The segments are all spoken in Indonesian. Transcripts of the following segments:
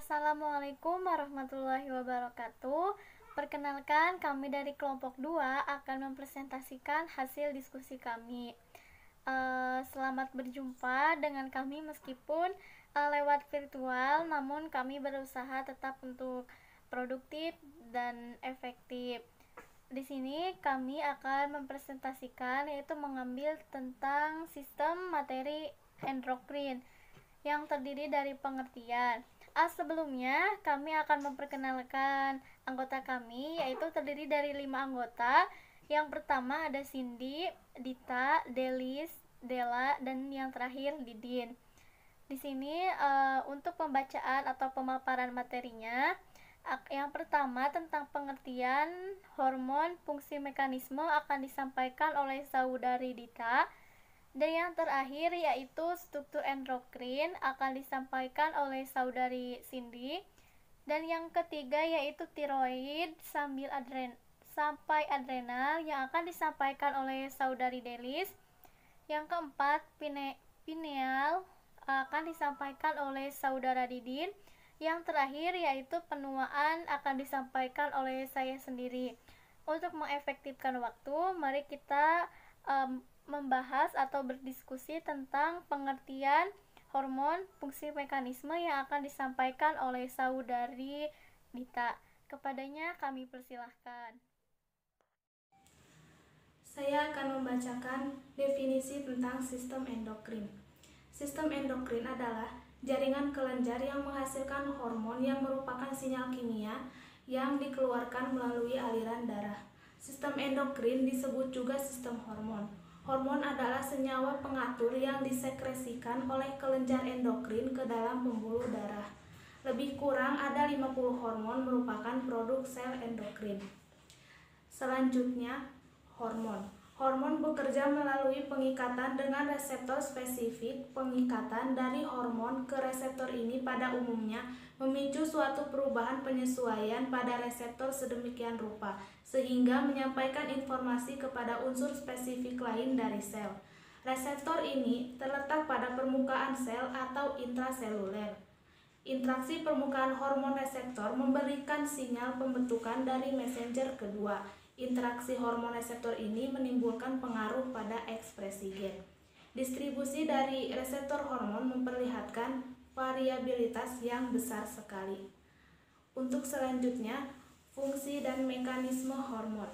Assalamualaikum warahmatullahi wabarakatuh. Perkenalkan, kami dari kelompok 2 akan mempresentasikan hasil diskusi kami. Selamat berjumpa dengan kami meskipun lewat virtual, namun kami berusaha tetap untuk produktif dan efektif. Di sini kami akan mempresentasikan, yaitu mengambil tentang sistem materi endokrin yang terdiri dari pengertian. Sebelumnya kami akan memperkenalkan anggota kami, yaitu terdiri dari 5 anggota. Yang pertama ada Cindy, Dita, Delis, Dela, dan yang terakhir Didin. Di sini untuk pembacaan atau pemaparan materinya, yang pertama tentang pengertian hormon fungsi mekanisme akan disampaikan oleh saudari Dita. Dan yang terakhir yaitu struktur endokrin akan disampaikan oleh saudari Cindy. Dan yang ketiga yaitu tiroid sampai adrenal yang akan disampaikan oleh saudari Delis. Yang keempat pineal akan disampaikan oleh saudara Didin. Yang terakhir yaitu penuaan akan disampaikan oleh saya sendiri. Untuk mengefektifkan waktu, mari kita membahas atau berdiskusi tentang pengertian hormon fungsi mekanisme yang akan disampaikan oleh saudari Dita. Kepadanya kami persilahkan. Saya akan membacakan definisi tentang sistem endokrin. Sistem endokrin adalah jaringan kelenjar yang menghasilkan hormon yang merupakan sinyal kimia yang dikeluarkan melalui aliran darah. Sistem endokrin disebut juga sistem hormon. Hormon adalah senyawa pengatur yang disekresikan oleh kelenjar endokrin ke dalam pembuluh darah. Lebih kurang ada 50 hormon merupakan produk sel endokrin. Selanjutnya, hormon. Hormon bekerja melalui pengikatan dengan reseptor spesifik. Pengikatan dari hormon ke reseptor ini pada umumnya memicu suatu perubahan penyesuaian pada reseptor sedemikian rupa, sehingga menyampaikan informasi kepada unsur spesifik lain dari sel. Reseptor ini terletak pada permukaan sel atau intraseluler. Interaksi permukaan hormon reseptor memberikan sinyal pembentukan dari messenger kedua. Interaksi hormon reseptor ini menimbulkan pengaruh pada ekspresi gen. Distribusi dari reseptor hormon memperlihatkan variabilitas yang besar sekali. Untuk selanjutnya, fungsi dan mekanisme hormon.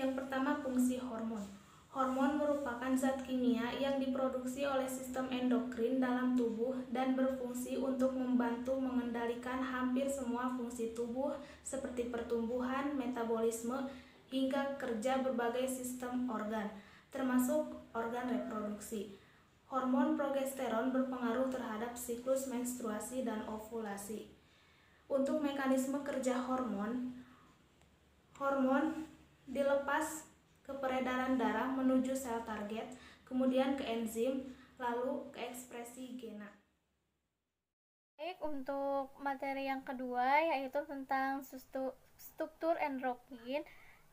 Yang pertama, fungsi hormon. Hormon merupakan zat kimia yang diproduksi oleh sistem endokrin dalam tubuh dan berfungsi untuk membantu mengendalikan hampir semua fungsi tubuh seperti pertumbuhan, metabolisme, hingga kerja berbagai sistem organ, termasuk organ reproduksi. Hormon progesteron berpengaruh terhadap siklus menstruasi dan ovulasi. Untuk mekanisme kerja hormon dilepas ke peredaran darah menuju sel target, kemudian ke enzim, lalu ke ekspresi gena. Baik, untuk materi yang kedua yaitu tentang struktur endokrin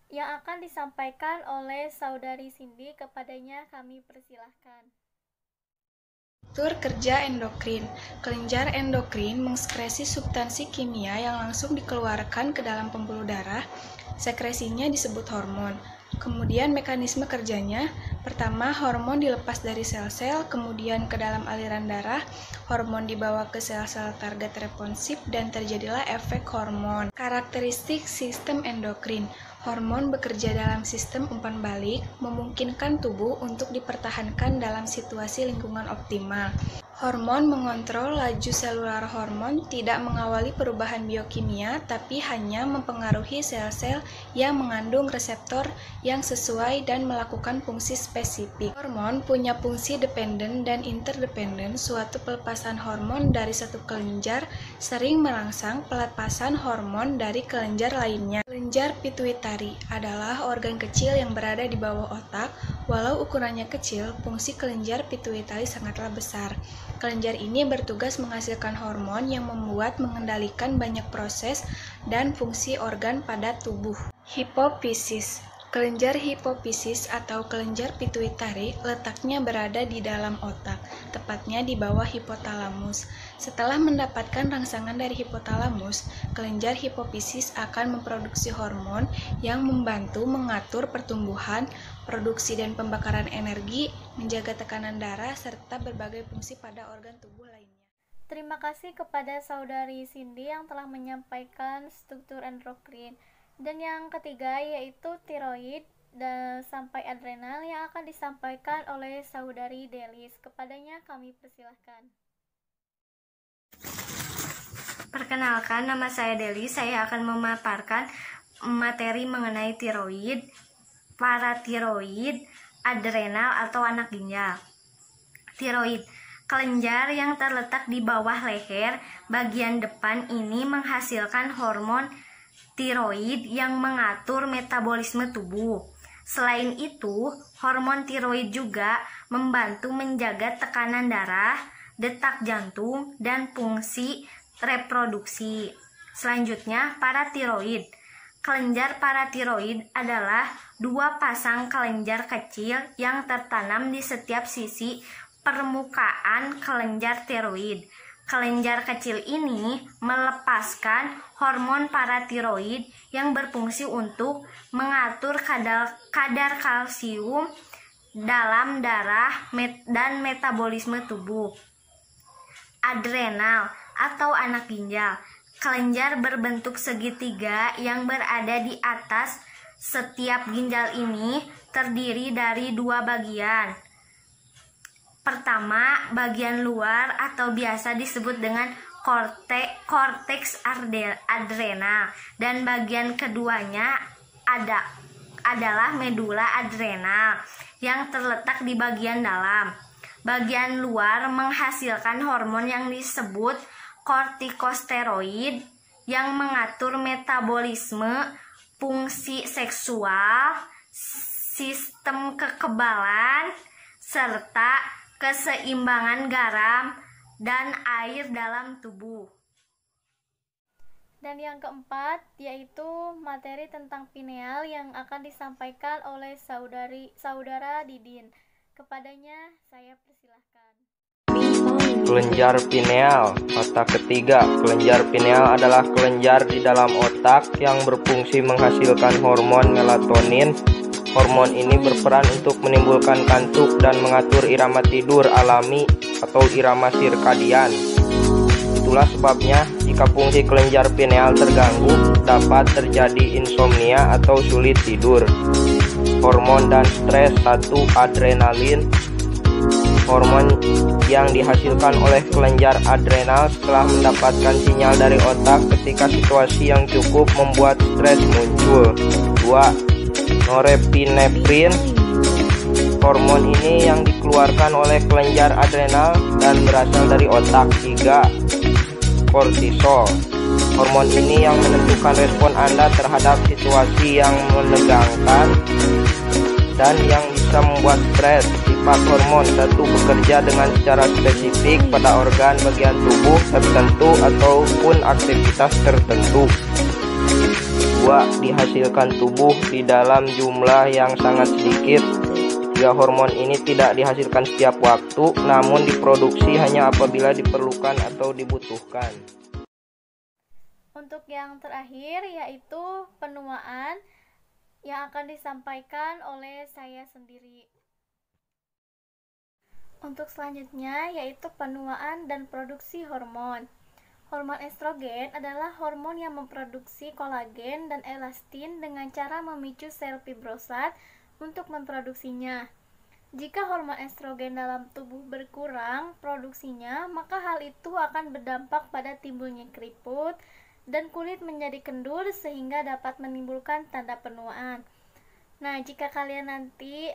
yang akan disampaikan oleh saudari Cindy. Kepadanya kami persilahkan. Struktur kerja endokrin. Kelenjar endokrin mengekskresi substansi kimia yang langsung dikeluarkan ke dalam pembuluh darah. Sekresinya disebut hormon. Kemudian mekanisme kerjanya, pertama hormon dilepas dari sel-sel, kemudian ke dalam aliran darah, hormon dibawa ke sel-sel target responsif dan terjadilah efek hormon. Karakteristik sistem endokrin. Hormon bekerja dalam sistem umpan balik, memungkinkan tubuh untuk dipertahankan dalam situasi lingkungan optimal. Hormon mengontrol laju selular. Hormon tidak mengawali perubahan biokimia, tapi hanya mempengaruhi sel-sel yang mengandung reseptor yang sesuai dan melakukan fungsi spesifik. Hormon punya fungsi dependen dan interdependen. Suatu pelepasan hormon dari satu kelenjar sering merangsang pelepasan hormon dari kelenjar lainnya. Kelenjar pituitari adalah organ kecil yang berada di bawah otak. Walau ukurannya kecil, fungsi kelenjar pituitari sangatlah besar. Kelenjar ini bertugas menghasilkan hormon yang mengendalikan banyak proses dan fungsi organ pada tubuh. Hipofisis. Kelenjar hipofisis atau kelenjar pituitari letaknya berada di dalam otak, tepatnya di bawah hipotalamus. Setelah mendapatkan rangsangan dari hipotalamus, kelenjar hipofisis akan memproduksi hormon yang membantu mengatur pertumbuhan, produksi dan pembakaran energi, menjaga tekanan darah, serta berbagai fungsi pada organ tubuh lainnya. Terima kasih kepada Saudari Cindy yang telah menyampaikan struktur endokrin. Dan yang ketiga yaitu tiroid dan sampai adrenal yang akan disampaikan oleh Saudari Delis. Kepadanya kami persilahkan. Perkenalkan, nama saya Delis. Saya akan memaparkan materi mengenai tiroid, paratiroid, adrenal atau anak ginjal. Tiroid, kelenjar yang terletak di bawah leher bagian depan ini menghasilkan hormon tiroid yang mengatur metabolisme tubuh. Selain itu, hormon tiroid juga membantu menjaga tekanan darah, detak jantung, dan fungsi reproduksi. Selanjutnya, paratiroid. Kelenjar paratiroid adalah dua pasang kelenjar kecil yang tertanam di setiap sisi permukaan kelenjar tiroid. Kelenjar kecil ini melepaskan hormon paratiroid yang berfungsi untuk mengatur kadar kalsium dalam darah dan metabolisme tubuh. Adrenal atau anak ginjal, kelenjar berbentuk segitiga yang berada di atas setiap ginjal ini terdiri dari dua bagian. Pertama, bagian luar atau biasa disebut dengan korteks adrenal, dan bagian keduanya adalah medula adrenal yang terletak di bagian dalam. Bagian luar menghasilkan hormon yang disebut kortikosteroid yang mengatur metabolisme, fungsi seksual, sistem kekebalan, serta keseimbangan garam dan air dalam tubuh. Dan yang keempat yaitu materi tentang pineal yang akan disampaikan oleh saudara Didin. Kepadanya saya persilahkan. Kelenjar pineal, otak ketiga. Kelenjar pineal adalah kelenjar di dalam otak yang berfungsi menghasilkan hormon melatonin. Hormon ini berperan untuk menimbulkan kantuk dan mengatur irama tidur alami atau irama sirkadian. Itulah sebabnya jika fungsi kelenjar pineal terganggu, dapat terjadi insomnia atau sulit tidur. Hormon dan stres. 1. Adrenalin. Hormon yang dihasilkan oleh kelenjar adrenal setelah mendapatkan sinyal dari otak ketika situasi yang cukup membuat stres muncul. 2. Norepinefrin. Hormon ini yang dikeluarkan oleh kelenjar adrenal dan berasal dari otak. 3. Kortisol. Hormon ini yang menentukan respon Anda terhadap situasi yang menegangkan dan yang bisa membuat stres. Sifat hormon. 1. Bekerja dengan secara spesifik pada organ bagian tubuh tertentu ataupun aktivitas tertentu. 2. Dihasilkan tubuh di dalam jumlah yang sangat sedikit. 3. Hormon ini tidak dihasilkan setiap waktu, namun diproduksi hanya apabila diperlukan atau dibutuhkan. Untuk yang terakhir yaitu penuaan yang akan disampaikan oleh saya sendiri. Untuk selanjutnya yaitu penuaan dan produksi hormon. Hormon estrogen adalah hormon yang memproduksi kolagen dan elastin dengan cara memicu sel fibrosat untuk memproduksinya. Jika hormon estrogen dalam tubuh berkurang produksinya, maka hal itu akan berdampak pada timbulnya keriput dan kulit menjadi kendur sehingga dapat menimbulkan tanda penuaan. Nah, jika kalian nanti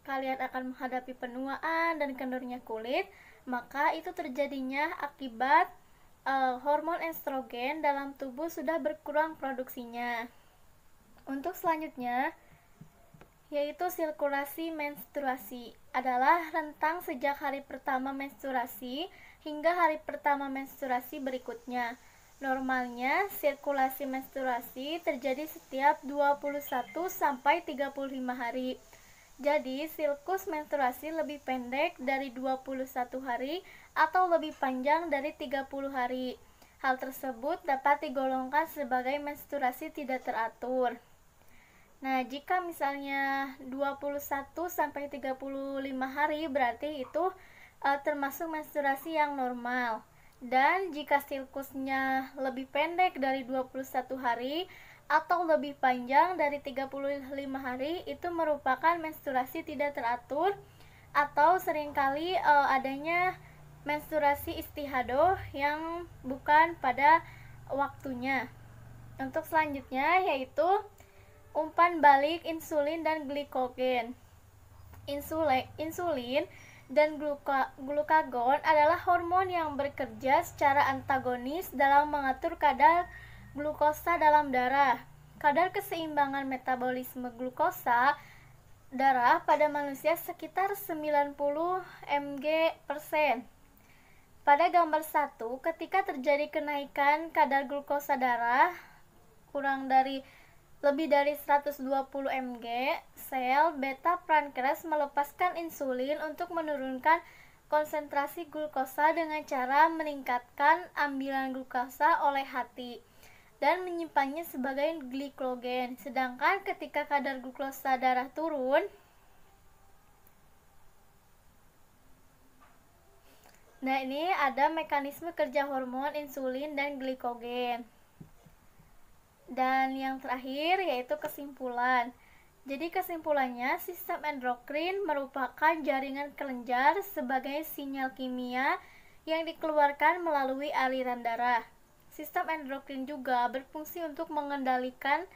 kalian akan menghadapi penuaan dan kendurnya kulit, maka itu terjadinya akibat hormon estrogen dalam tubuh sudah berkurang produksinya. Untuk selanjutnya yaitu sirkulasi menstruasi adalah rentang sejak hari pertama menstruasi hingga hari pertama menstruasi berikutnya. Normalnya, sirkulasi menstruasi terjadi setiap 21 sampai 35 hari. Jadi, siklus menstruasi lebih pendek dari 21 hari atau lebih panjang dari 30 hari. Hal tersebut dapat digolongkan sebagai menstruasi tidak teratur. Nah, jika misalnya 21 sampai 35 hari berarti itu termasuk menstruasi yang normal. Dan jika siklusnya lebih pendek dari 21 hari atau lebih panjang dari 35 hari, itu merupakan menstruasi tidak teratur atau seringkali adanya menstruasi istihadoh yang bukan pada waktunya. Untuk selanjutnya yaitu umpan balik insulin dan glikogen. Insulin dan glukagon adalah hormon yang bekerja secara antagonis dalam mengatur kadar glukosa dalam darah. Kadar keseimbangan metabolisme glukosa darah pada manusia sekitar 90 mg%. Pada gambar 1, ketika terjadi kenaikan kadar glukosa darah lebih dari 120 mg, sel beta pankreas melepaskan insulin untuk menurunkan konsentrasi glukosa dengan cara meningkatkan ambilan glukosa oleh hati dan menyimpannya sebagai glikogen. Sedangkan ketika kadar glukosa darah turun, nah ini ada mekanisme kerja hormon insulin dan glikogen. Dan yang terakhir yaitu kesimpulan. Jadi kesimpulannya, sistem endokrin merupakan jaringan kelenjar sebagai sinyal kimia yang dikeluarkan melalui aliran darah. Sistem endokrin juga berfungsi untuk mengendalikan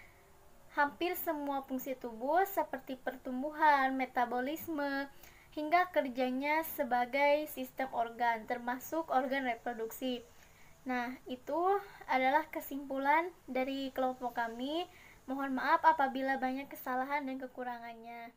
hampir semua fungsi tubuh seperti pertumbuhan, metabolisme, hingga kerjanya sebagai sistem organ, termasuk organ reproduksi. Nah, itu adalah kesimpulan dari kelompok kami. Mohon maaf apabila banyak kesalahan dan kekurangannya.